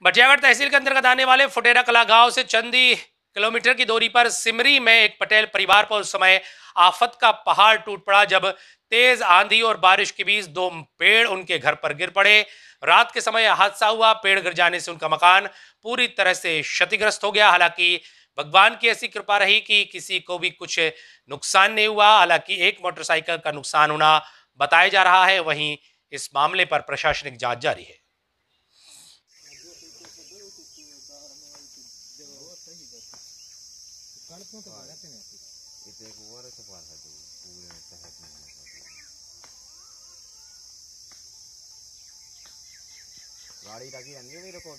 भटियागढ़ तहसील के अंतर्गत आने वाले फुटेरा कला गांव से चंद ही किलोमीटर की दूरी पर सिमरी में एक पटेल परिवार पर उस समय आफत का पहाड़ टूट पड़ा जब तेज आंधी और बारिश के बीच दो पेड़ उनके घर पर गिर पड़े। रात के समय हादसा हुआ। पेड़ गिर जाने से उनका मकान पूरी तरह से क्षतिग्रस्त हो गया। हालांकि भगवान की ऐसी कृपा रही कि किसी को भी कुछ नुकसान नहीं हुआ। हालांकि एक मोटरसाइकिल का नुकसान होना बताया जा रहा है। वहीं इस मामले पर प्रशासनिक जांच जारी है। गाड़ी लगी है मेरे को।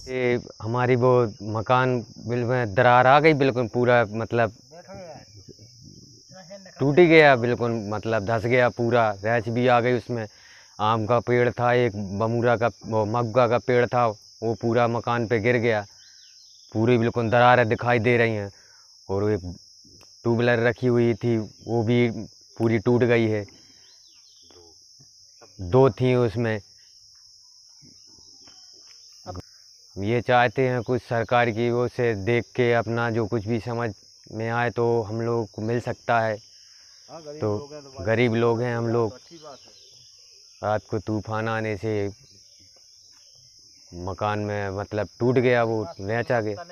ये हमारी वो मकान बिल में दरार आ गई, बिल्कुल पूरा मतलब टूट ही गया, बिल्कुल मतलब धंस गया पूरा। रैच भी आ गई उसमें। आम का पेड़ था, एक बमूरा का वो मग्गा का पेड़ था, वो पूरा मकान पे गिर गया। पूरी बिल्कुल दरारें दिखाई दे रही हैं। और एक टू व्हीलर रखी हुई थी वो भी पूरी टूट गई है। दो थी उसमें। ये चाहते हैं कुछ सरकार की ओर से देख के अपना जो कुछ भी समझ में आए तो हम लोग को मिल सकता है। तो गरीब लोग हैं हम लोग। रात को तूफान आने से मकान में मतलब टूट गया, वो रैच आ गया।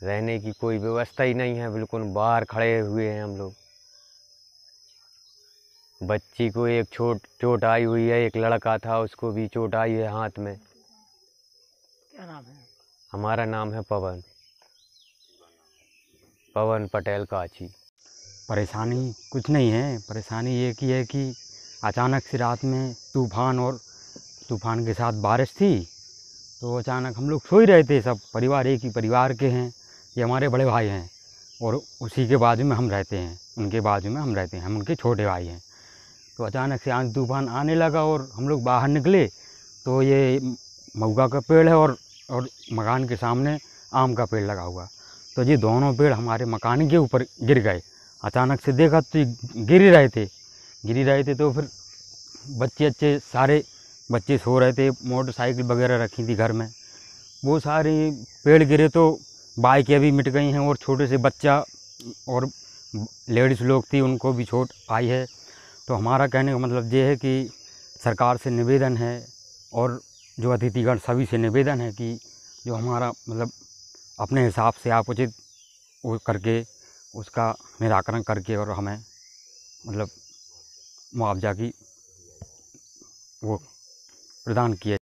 रहने की कोई व्यवस्था ही नहीं है, बिल्कुल बाहर खड़े हुए हैं हम लोग। बच्ची को एक चोट आई हुई है, एक लड़का था उसको भी चोट आई है हाथ में। क्या नाम है? हमारा नाम है पवन पटेल काची। परेशानी कुछ नहीं है। परेशानी ये की है कि अचानक से रात में तूफान के साथ बारिश थी। तो अचानक हम लोग सो ही रहे थे, सब परिवार एक ही परिवार के हैं। ये हमारे बड़े भाई हैं और उसी के बाजू में हम रहते हैं, उनके बाजू में हम रहते हैं, हम उनके छोटे भाई हैं। तो अचानक से आंधी तूफान आने लगा और हम लोग बाहर निकले तो ये महुआ का पेड़ है और मकान के सामने आम का पेड़ लगा हुआ। तो ये दोनों पेड़ हमारे मकान के ऊपर गिर गए। अचानक से देखा तो ये गिर ही रहे थे। तो फिर बच्चे सारे बच्चे सो रहे थे, मोटरसाइकिल वगैरह रखी थी घर में। वो सारे पेड़ गिरे तो बाइकें भी मिट गई हैं और छोटे से बच्चा और लेडीज़ लोग थी, उनको भी चोट आई है। तो हमारा कहने का मतलब ये है कि सरकार से निवेदन है और जो अतिथिगण सभी से निवेदन है कि जो हमारा मतलब अपने हिसाब से आप उचित वो करके उसका निराकरण करके और हमें मतलब मुआवजा की वो प्रदान किया।